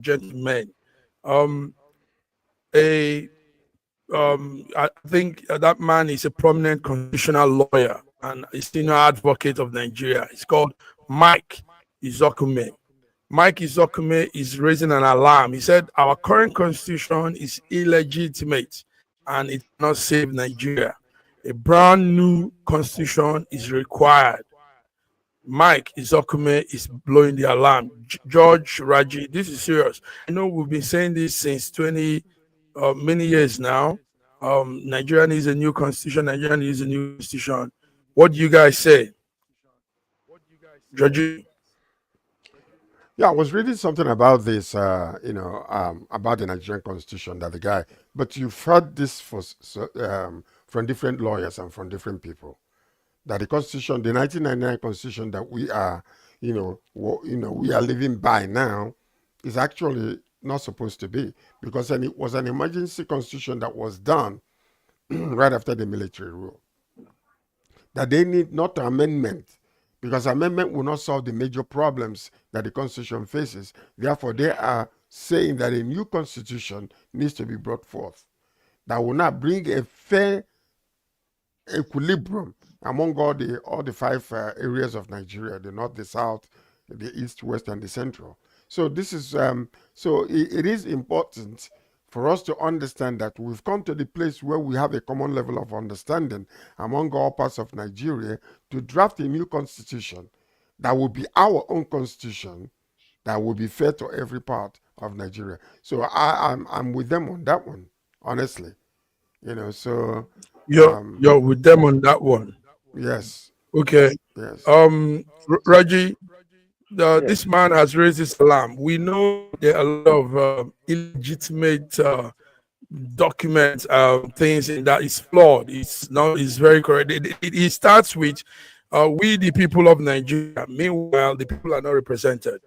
gentlemen. Um, a I think that man is a prominent constitutional lawyer and a senior advocate of Nigeria. It's called Mike Izokume. Mike Izokume is raising an alarm. He said our current constitution is illegitimate and it cannot save Nigeria. A brand new constitution is required. Mike Izokume is blowing the alarm. George Raji, this is serious. I know we've been saying this since 20 many years now. Nigeria needs a new constitution. Nigeria needs a new constitution. What do you guys say, Georgie? Yeah, I was reading something about this, about the Nigerian constitution that the guy, but you've heard this from different lawyers and from different people that the constitution, the 1999 constitution that we are, we are living by now, is actually not supposed to be because it was an emergency constitution that was done right after the military rule. That they need not amendment because amendment will not solve the major problems that the constitution faces. Therefore, they are saying that a new constitution needs to be brought forth that will not bring a fair equilibrium among all the five areas of Nigeria: the north, the south, the east, west, and the central. So this is it is important for us to understand that we've come to the place where we have a common level of understanding among all parts of Nigeria to draft a new constitution that will be our own constitution that will be fair to every part of Nigeria. So I'm with them on that one, honestly. So You're with them on that one. yes, Okay. yes. Raji, Yes. this man has raised this alarm. We know there are a lot of illegitimate documents, things in that is flawed. It's not. It's very correct. It starts with we, the people of Nigeria. Meanwhile, the people are not represented.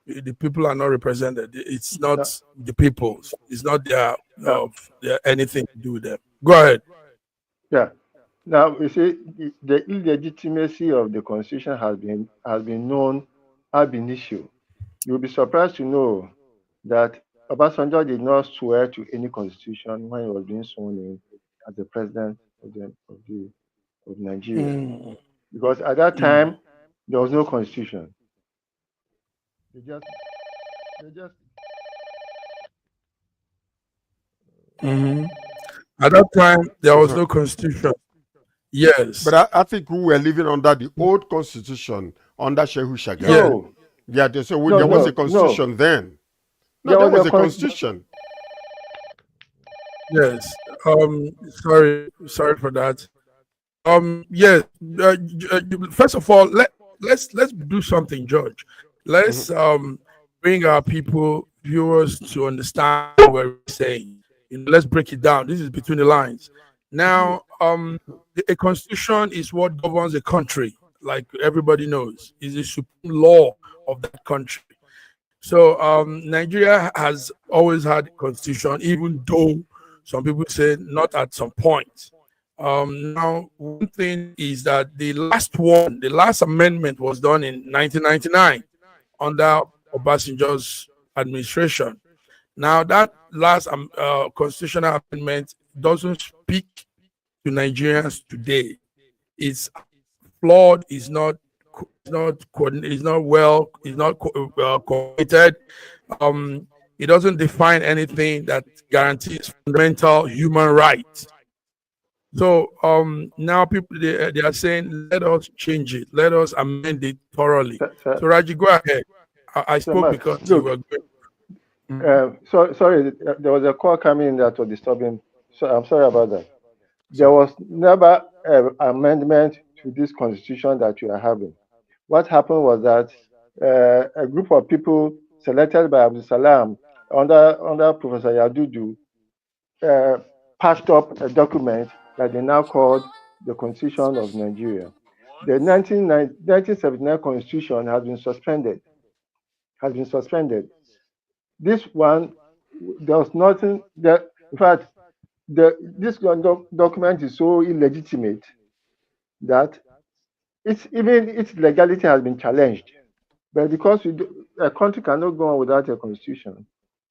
The people are not represented. It's Now, not the people's. It's not now, their anything to do with them. Go ahead. yeah. Now you see, the illegitimacy of the constitution has been known ab initio. You'll be surprised to know that Obasanjo did not swear to any constitution when he was being sworn in as the president of Nigeria, Mm, because at that mm, time there was no constitution. They just they just mhm. At that time, there was So, no constitution. but Yes, I think we were living under the old constitution under Shehu yes, Shagari. no, Yeah, no, there was a no, no. constitution then. No, There there was was a a con- constitution. yes. Sorry for that. Yes. First of all, let's do something, George. Mhm. Let's bring our people, viewers, to understand what we're saying. Let's break it down. This is between the lines. Now, a constitution is what governs a country, like everybody knows, is the supreme law of that country. So Nigeria has always had a constitution, even though some people say not at some point. Now, one thing is that the last amendment was done in 1999 under Obasanjo's administration. Now, that last constitutional amendment doesn't speak to Nigerians today. It's flawed. It's not well. It's not coordinated. Um, it doesn't define anything that guarantees fundamental human rights. So now people they are saying let us change it, let us amend it thoroughly. so, so, So Raji, go ahead. I so spoke much. because you Look, were going. Mhm. sorry, there was a call coming in that was disturbing. So I'm sorry about that. There was never an amendment to this constitution that you are having. What happened was that a group of people selected by Abdul Salam under Professor Yadudu uh, patched up a document that they now called the Constitution of Nigeria. The 1979 Constitution has been suspended. Has been suspended. This one, there was nothing. In fact, this document is so illegitimate that its legality has been challenged. But because a country cannot go on without a constitution,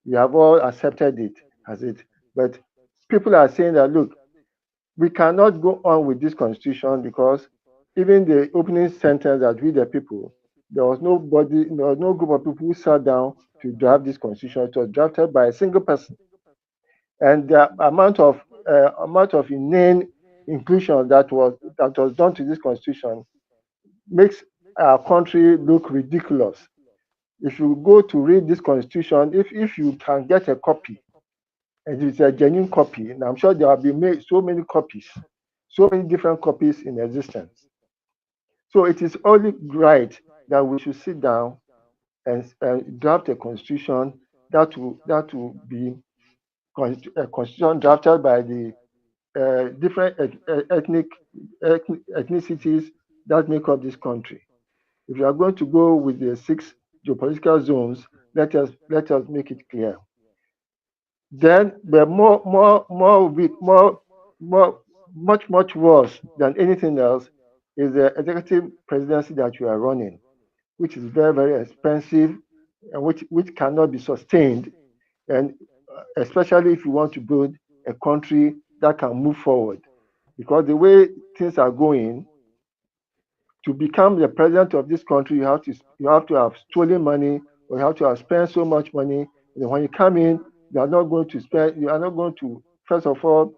we have all accepted it as it. But people are saying that, look, we cannot go on with this constitution because even the opening sentence that we the people, there was no group of people who sat down to draft this constitution. It was drafted by a single person, and the amount of inane inclusion that was done to this constitution makes our country look ridiculous. If you go to read this constitution, if you can get a copy, and it's a genuine copy, and I'm sure there have been made so many copies, so many different copies in existence. So it is only right that we should sit down and draft a constitution that will be a constitution drafted by the different ethnicities that make up this country. If you are going to go with the 6 geopolitical zones, let us make it clear. Then, but more, much worse than anything else is the executive presidency that you are running, which is very, very expensive and which cannot be sustained. And especially if you want to build a country that can move forward. Because the way things are going, to become the president of this country, you have to have stolen money, or you have to have spent so much money. And when you come in, you are not going to first of all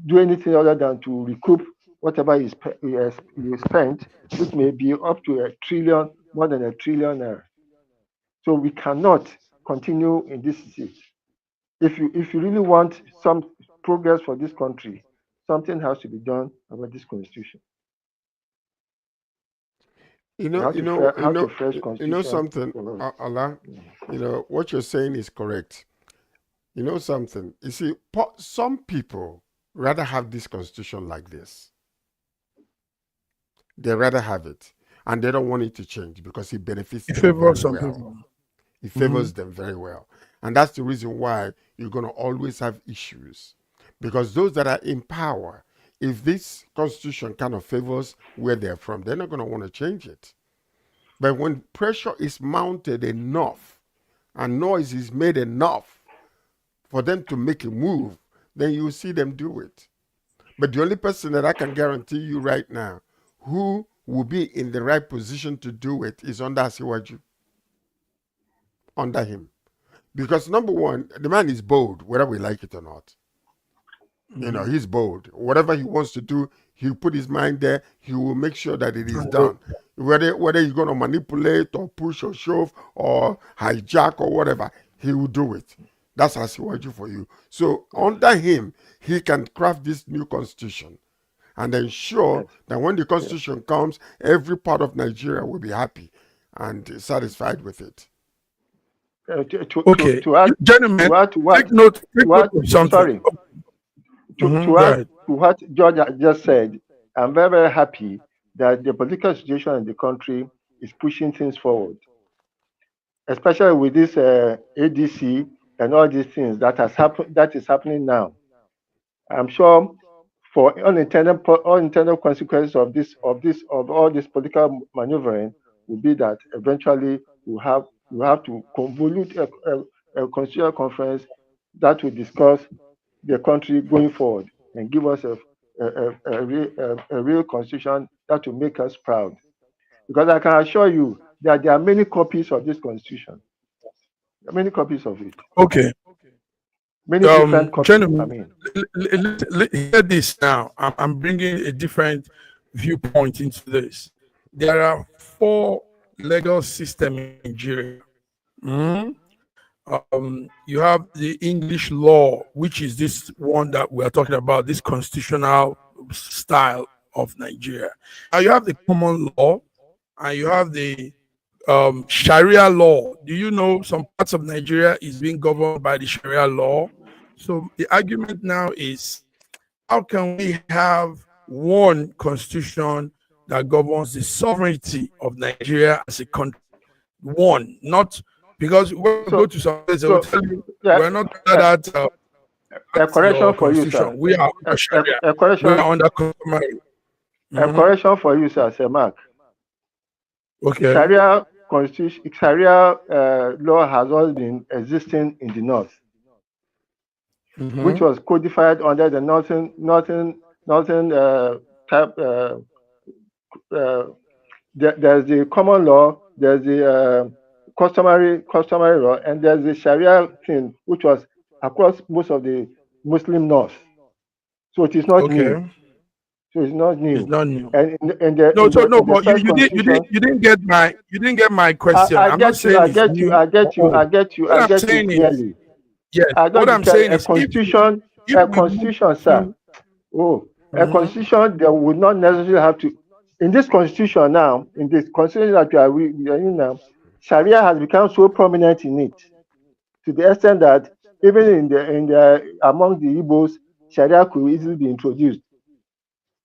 do anything other than to recoup whatever you spent, which may be up to a trillion, more than a trillion naira. So we cannot continue in this state. If you really want some progress for this country, something has to be done about this constitution. You We know, have you to know, you have to know, fresh you know constitution something, for us. Allah. You know what you're saying is correct. You know something. You see, some people rather have this constitution like this. They rather have it, and they don't want it to change because it benefits In them favor of very some well. people. It Hmm. favors them very well. And that's the reason why you're going to always have issues. Because those that are in power, if this constitution kind of favors where they're from, they're not going to want to change it. But when pressure is mounted enough and noise is made enough for them to make a move, then you will see them do it. But the only person that I can guarantee you right now who will be in the right position to do it is under Asiwaju, under him. Because number one, the man is bold, whether we like it or not. You know, Hmm. he's bold. Whatever he wants to do, he'll put his mind there. He will make sure that it is Okay. done. Whether he's going to manipulate or push or shove or hijack or whatever, he will do it. That's Asiwaju for you. So Yes, under him, he can craft this new constitution and ensure yes, that when the yes. constitution comes, every part of Nigeria will be happy and satisfied with it. To Okay, to add gentlemen, to add to what take to note add of something. sorry Hmm. to Go add ahead. to what George had just said, I'm very, very happy that the political situation in the country is pushing things forward, especially with this ADC and all these things that is happening now. I'm sure for unintended consequences of all this political maneuvering will be that eventually we have to convolute a constitutional conference that will discuss the country going forward and give us a real constitution that will make us proud. Because I can assure you that there are many copies of this constitution, there are many copies of it, Okay, many different copies. I gentlemen, mean, hear this now. I'm bringing a different viewpoint into this. There are four legal systems in Nigeria. Mhm. You have the English law, which is this one that we are talking about, this constitutional style of Nigeria. Now you have the common law, and you have the Sharia law. Do you know some parts of Nigeria is being governed by the Sharia law? So the argument now is, how can we have one constitution that governs the sovereignty of Nigeria as a country? One, not because when you go so to some place, they will so tell you yeah, we're not under uh, that a correction your for you, constitution. sir. We are A, under Sharia. a We correction are under customary. a Mhm. correction for you, sir. Sir Mark. Okay. Sharia constitution, Sharia law has always been existing in the north, which Mm-hmm. was codified under the northern type. Uh, there's the common law, there's the customary law, and there's the Sharia thing, which was across most of the Muslim north. So it is not new. Okay. So it's not It's new. not new. And No, so no, in the but first constitution, you didn't get my question. I I'm not get you, saying I it's get you, new I or get you, old. I get you, What I I'm get you saying is, clearly. yes, I don't what I'm declare saying is if a we move constitution, sir. to Oh, a Mhm. constitution that would not necessarily have to. In this constitution now, in this constitution that we are in now, Sharia has become so prominent in it to the extent that even in the among the Igbos, Sharia could easily be introduced.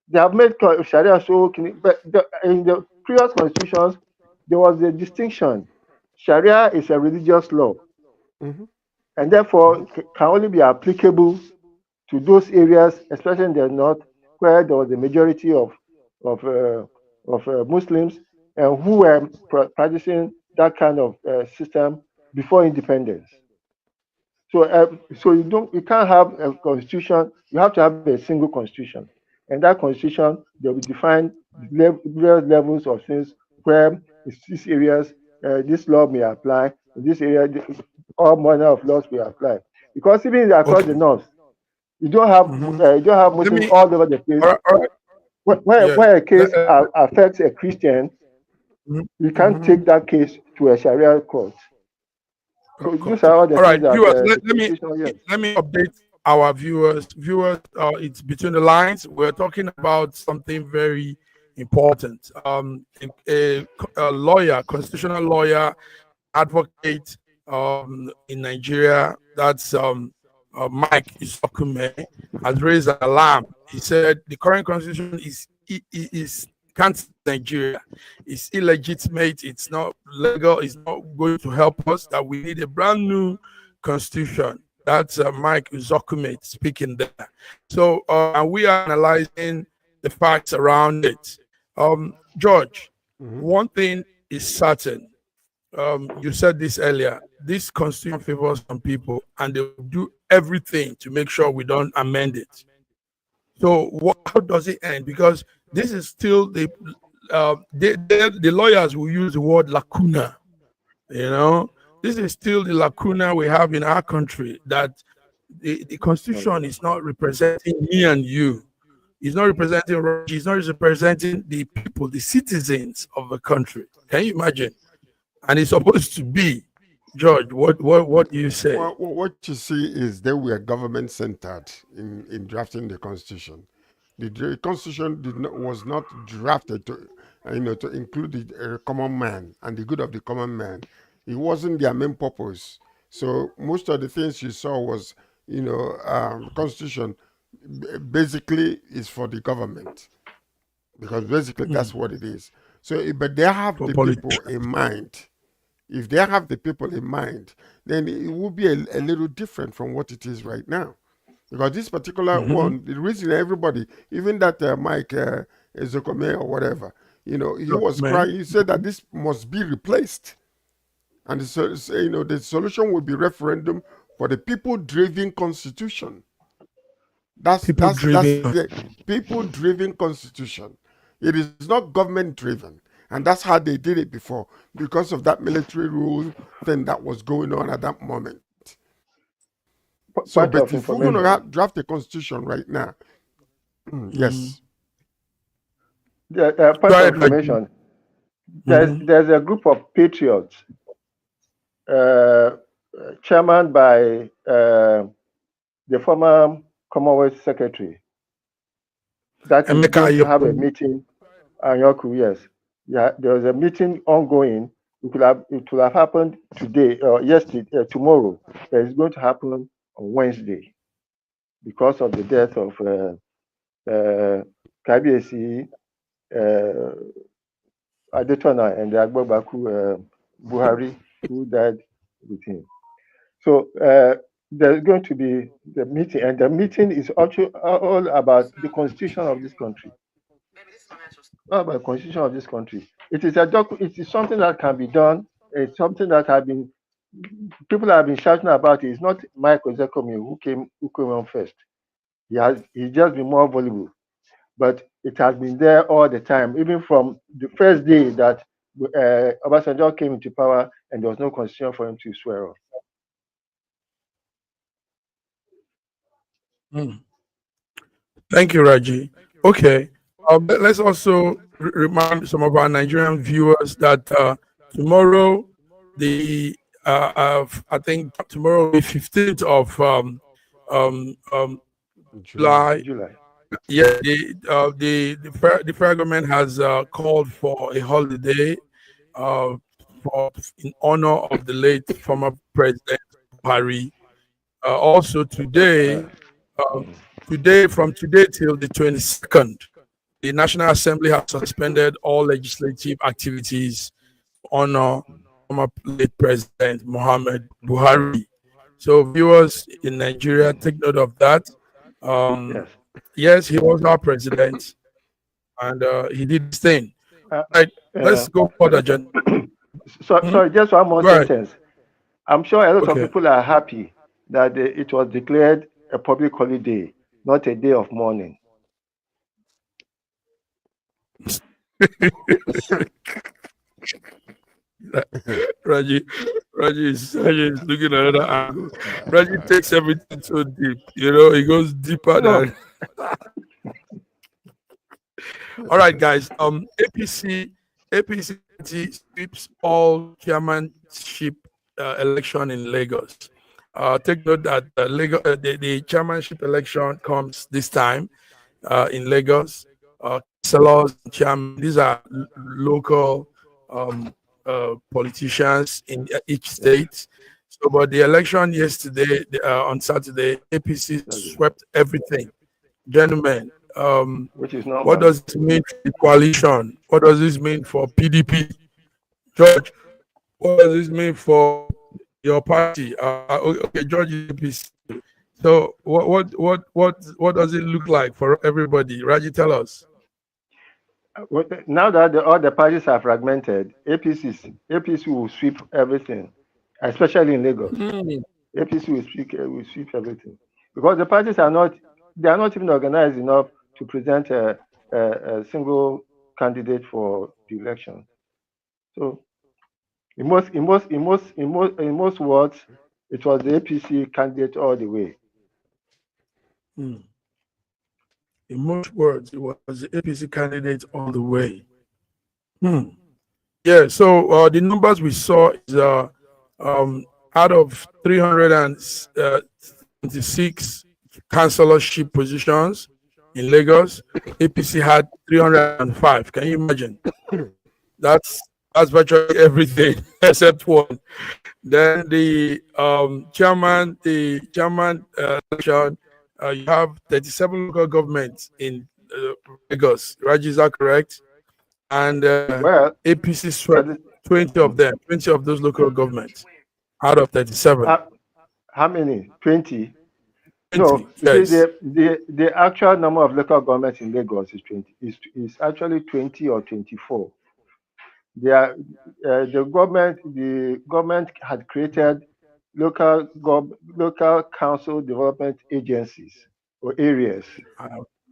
They have made Sharia so, but in the previous constitutions, there was a distinction. Sharia is a religious law, Hmm. and therefore can only be applicable to those areas, especially in the north, where there was a majority of uh, Muslims and who were practicing that kind of system before independence. So you can't have a constitution. You have to have a single constitution, and that constitution they will define various levels of things where in these areas this law may apply. In this area, all manner of laws will apply. Because even across the Okay. north, Hmm. you don't have Let Muslims me. all over the place. All right. Yeah. Where a case affects a Christian, you can't Mm-hmm. take that case to a Sharia court. Of So these course. are all the All things right, that viewers. the constitution. Yes. Let me update our viewers. Viewers, it's between the lines. We're talking about something very important. A lawyer, constitutional lawyer, advocate in Nigeria. That's Mike Isokume has raised an alarm. He said the current constitution is can't save Nigeria. It's illegitimate. It's not legal. It's not going to help us. That we need a brand new constitution. That's Mike Isokume speaking there. So and we are analyzing the facts around it. George, Hmm. one thing is certain, you said this earlier. This constitution favors some people, and they will do everything to make sure we don't amend it. So, how does it end? Because this is still the lawyers will use the word lacuna. You know, this is still the lacuna we have in our country, that the constitution is not representing me and you. It's not representing Raji. It's not representing the people, the citizens of the country. Can you imagine? And it's supposed to be. George, what do you say? Well, what you see is they were government centered in drafting the constitution. The constitution was not drafted to, to include the common man and the good of the common man. It wasn't their main purpose. So most of the things you saw was, constitution basically is for the government, because basically that's what it is. So, but they have For the people politics? in mind. If they have the people in mind, then it will be a little different from what it is right now. Because this particular Mm-hmm. one, the reason everybody, even that Mike Ezekome or whatever, he was Document. crying. He said that this must be replaced, and the solution will be referendum for the people-driven constitution. People That's driven. the people-driven constitution. It is not government-driven, and that's how they did it before because of that military rule thing that was going on at that moment. So, Part but of if we're going information. to draft a constitution right now, Mm-hmm. yes. Go Part of ahead, Raji. information. Mm-hmm. There's a group of patriots, uh, chairman by the former Commonwealth Secretary, that is Emeka going to have Ayoku. a meeting. Anyoku, yes. Yeah, there was a meeting ongoing. It could have happened today or yesterday, tomorrow, but it's going to happen on Wednesday because of the death of Kabiesi, uh, Adetona, and the Agbobaku Buhari, who died with him. So there's going to be the meeting, and the meeting is also all about the constitution of this country. not about the constitution of this country. It is something that can be done. It's something that have been people have been shouting about it. It's not Michael Zekomi who came on first. He's just been more voluble. But it has been there all the time, even from the first day that Obasanjo came into power and there was no constitution for him to swear off. Hmm. Thank you, Raji. Okay. Let's also remind some of our Nigerian viewers that tomorrow, I think tomorrow, the 15th of July. July. July. Yeah, the federal government has called for a holiday uh, for in honor of the late former president Buhari. Also Uh, today, uh, mm, from today till the 22nd, the National Assembly has suspended all legislative activities to honor former late President Muhammad Buhari. So, viewers in Nigeria, mm, take note of that. Um, yes. yes, he was our president, and he did his thing. Uh, Right, uh, let's go further, gentlemen. Hmm? sorry, just one more Go ahead. sentence. I'm sure a lot of Okay. people are happy that it was declared a public holiday, not a day of mourning. Raji, Raji is looking at another angle. Raji takes everything so deep. He goes deeper No, than. All right, guys. APC party sweeps all chairmanship election in Lagos. Take note that the chairmanship election comes this time in Lagos. Councillors, chairman, these are local um, politicians in each state. So, but the election yesterday, on Saturday, APC swept everything. Gentlemen, which is what normal. does this mean for the coalition? What does this mean for PDP? George, what does this mean for your party? Okay, George is APC. So, what does it look like for everybody? Raji, tell us. Now that all the parties are fragmented, APC will sweep everything, especially in Lagos. Hmm. APC will sweep everything because the parties are not even organized enough to present a single candidate for the election. So in most words, it was the APC candidate all the way. Hmm. In most words, it was the APC candidate all the way. Hmm. Yeah. So the numbers we saw is um, out of 376 councillorship positions in Lagos, APC had 305. Can you imagine? That's that's virtually everything except one. Then the chairman election, you have 37 local governments in Lagos. Raji, is that correct? And Well, APC swept that is, 20 of them, 20 of those local governments out of 37. how, how many? 20? 20, No, you see, yes. the actual number of local governments in Lagos is 20. Is actually 20 or 24. They are, the government had created local council development agencies or areas. Uh,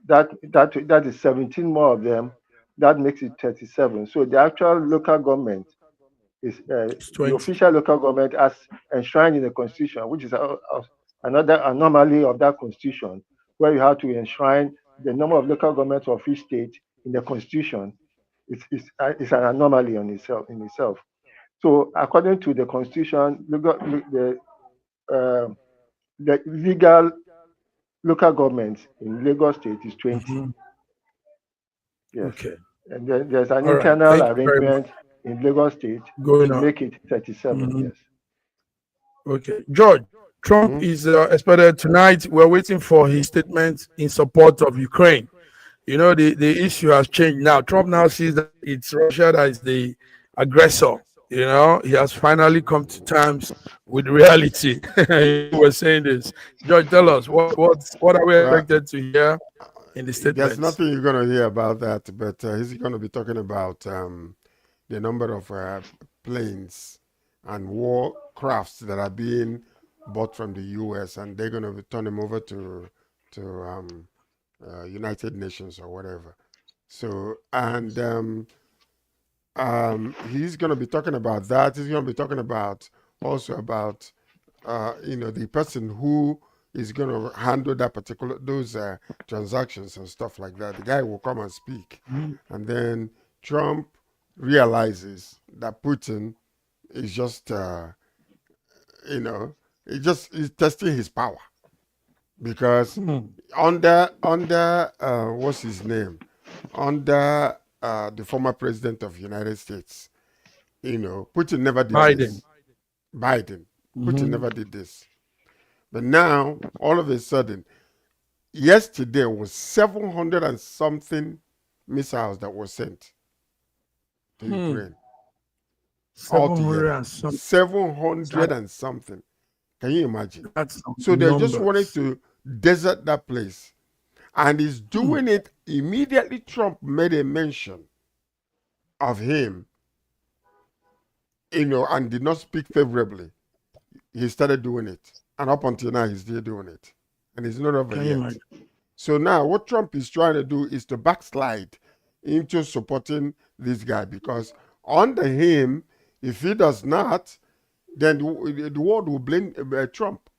That is 17 more of them. That makes it 37. So the actual local government is it's the 20. official local government as enshrined in the constitution, which is another anomaly of that constitution, where you have to enshrine the number of local governments of each state in the constitution. It's an anomaly on itself. So according to the constitution, uh, the legal local government in Lagos State is 20. Mhm. Yes, Okay. and then there's an All right. internal Thank you very much. arrangement in Lagos State Going to on. make it 37. Mhm. Yes. Okay. George, Trump Hmm? is expected tonight. We're waiting for his statement in support of Ukraine. The issue has changed now. Trump now sees that it's Russia that is the aggressor. He has finally come to terms with reality. We're saying this. George, tell us what are we Well, expected to hear? in the There's statements. nothing you're going to hear about that, but he's going to be talking about the number of planes and war crafts that are being bought from the U.S. and they're going to turn them over to United Nations or whatever. So he's going to be talking about that. He's going to be talking about also about the person who is going to handle that particular those transactions and stuff like that. The guy will come and speak, Mhm. and then Trump realizes that Putin is just you know he just is testing his power because Hmm. under what's his name, under the former president of the United States, Putin never did Biden. this. Biden, Putin Hmm. never did this. But now, all of a sudden, yesterday was 700 and something missiles that were sent to Hmm. Ukraine 700 altogether. and some. 700 and something. Can you imagine? That's some So they just wanted numbers. to desert that place. And he's Hmm. doing it immediately. Trump made a mention of him, and did not speak favorably. He started doing it. And up until now, he's still doing it. And it's not over Can you yet. imagine? So now, what Trump is trying to do is to backslide into supporting this guy because under him, if he does not, then the world will blame Trump.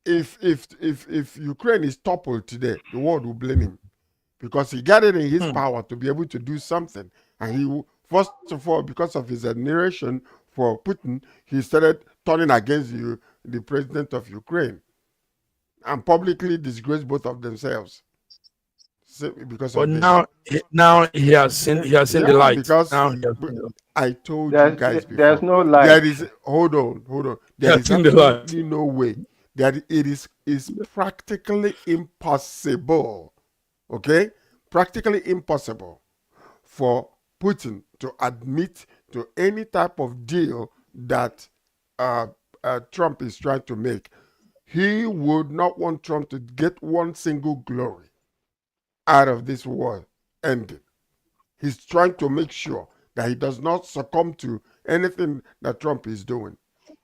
If Ukraine is toppled today, the world will blame him because he got it in his Hmm. power to be able to do something, and first of all, because of his admiration for Putin, he started turning against the president of Ukraine, and publicly disgraced both of themselves because But of this. now he has seen the Yeah, light. because Now he has seen the, I told you guys there's before. no light. There is hold on. he There has is seen the light. absolutely no way that it is practically impossible. Okay, practically impossible for Putin to admit to any type of deal that uh, Trump is trying to make. He would not want Trump to get one single glory out of this war ending. He's trying to make sure that he does not succumb to anything that Trump is doing.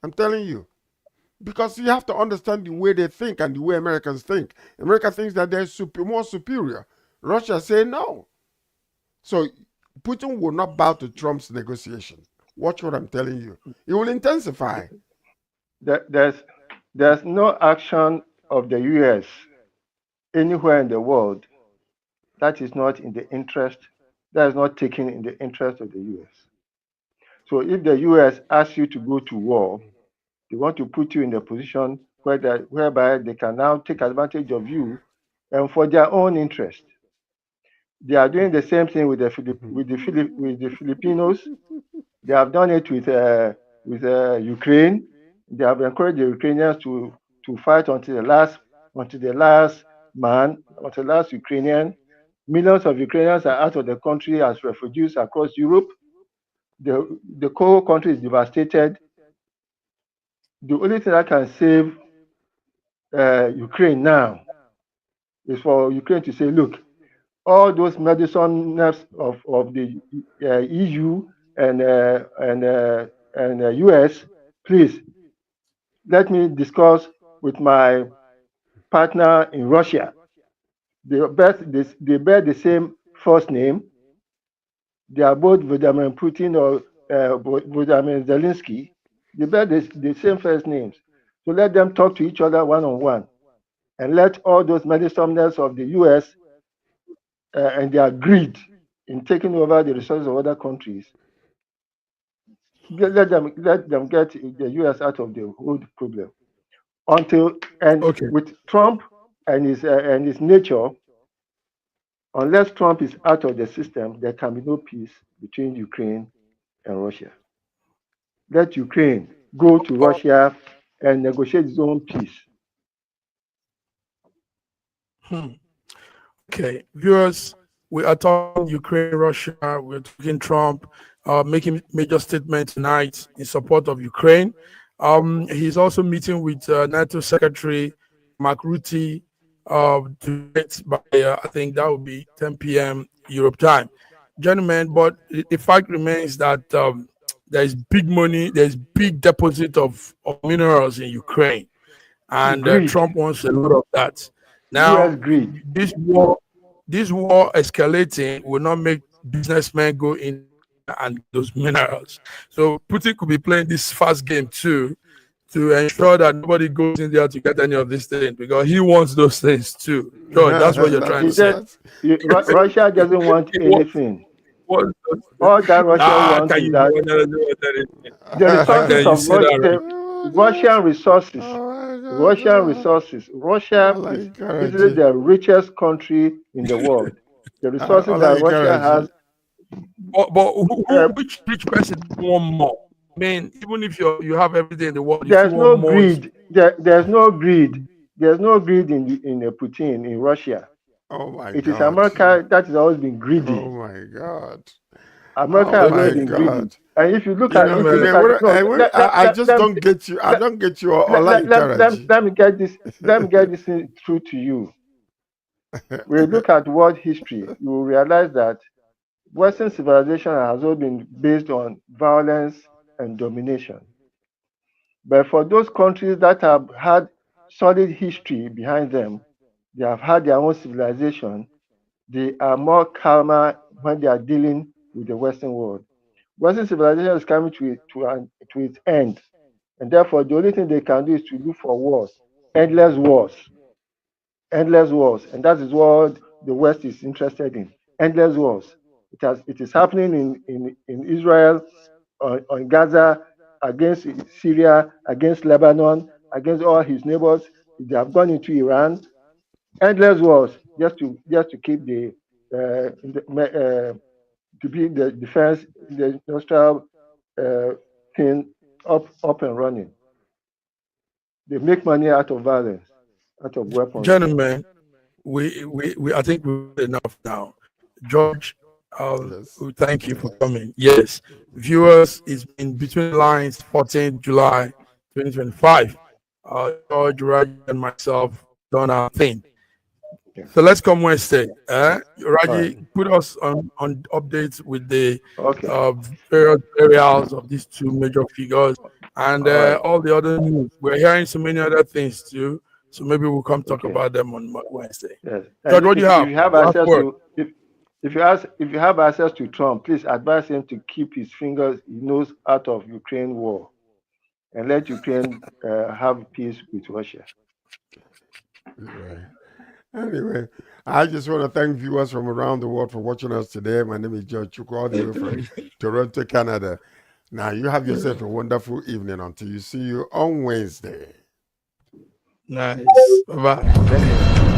I'm telling you. Because you have to understand the way they think and the way Americans think. America thinks that they're more superior. Russia say no. So Putin will not bow to Trump's negotiation. Watch what I'm telling you. It will intensify. There- There's there's no action of the US anywhere in the world that is not in the interest, that is not taken in the interest of the US. So if the US asks you to go to war, they want to put you in a position whereby they can now take advantage of you and for their own interest. They are doing the same thing with the Filipinos. They have done it with Ukraine. They have encouraged the Ukrainians to fight until the last man, until the last Ukrainian. Millions of Ukrainians are out of the country as refugees across Europe. The whole country is devastated. The only thing that can save Ukraine now is for Ukraine to say, look, all those medicines of the EU and US, please let me discuss with my partner in Russia. They bear the same first name. They are both Vladimir Putin or Vladimir Zelensky. They bear the same first names. So let them talk to each other one on one and let all those medicines of the US and their greed in taking over the resources of other countries, let them get the US out of the whole problem. Until and Okay. with Trump and his nature, unless Trump is out of the system, there can be no peace between Ukraine and Russia. Let Ukraine go to Russia and negotiate its own peace. Hmm. Okay, viewers, we are talking Ukraine, Russia. We're talking Trump, making major statement tonight in support of Ukraine. He's also meeting with NATO Secretary Mark Rutte. tonight by I think that would be 10 p.m. Europe time, gentlemen. But the fact remains that there is big money, there's big deposit of minerals in Ukraine, and Greed, Trump wants a lot of that. U.S. Now, greed. this war, this war escalating will not make businessmen go in there and get those minerals. So Putin could be playing this fast game too to ensure that nobody goes in there to get any of these things because he wants those things too. George, that's what you're trying He to that's say. said that's Russia doesn't want He anything. wants those things. All that Russia wants Can is you that do anything? the How resources can you of say that? The oh, Russian resources, my Russian God. resources. I Russia is like easily Karaji. the richest country in the world. The I resources that like Russia has, Karaji. But uh, which rich person want more? I mean, even if you have everything in the world, you still there's want no more. greed. There's no greed. There's no greed in Putin in Russia. Oh my It is God. America that has always been greedy. Oh my God. America Oh has always my Okay, been greedy. God. And if you look You at, know, if you gentlemen, look man, at, no, I just don't get you. I don't get you, Karaji. let me get this. Let me get this thing through to you. When you look at world history, you will realize that Western civilization has always been based on violence and domination. But for those countries that have had solid history behind them, they have had their own civilization, they are more calmer when they are dealing with the Western world. Western civilization is coming to its end, and therefore the only thing they can do is to look for wars, endless wars, endless wars, and that is what the West is interested in. Endless wars. It is happening in Israel, on Gaza, against Syria, against Lebanon, against all his neighbors. They have gone into Iran. Endless wars just to keep to be the defense, the industrial uh, thing up and running. They make money out of violence, out of weaponry. gentlemen, we I think we've had enough now. George, Yes. we thank you for coming. Yes, viewers, it's been between the lines, 14th July 2025. George, Raji, and myself done our thing. Yeah. So let's come Wednesday. All right. Raji, put us on updates with the Okay. uh, various burials of these two major figures and All right. all the other news. We're hearing so many other things too. So maybe we'll come talk Okay. about them on Wednesday. Yes. George, And what do you if have? you have Last access word. to if you have access to Trump, please advise him to keep his fingers, his nose out of Ukraine war and let Ukraine have peace with Russia. Right. Anyway, I just want to thank viewers from around the world for watching us today. My name is George Chukwu, all the way from Toronto, Canada. Now, you have yourself a wonderful evening until you see you on Wednesday. Nice. Bye bye. Thank you.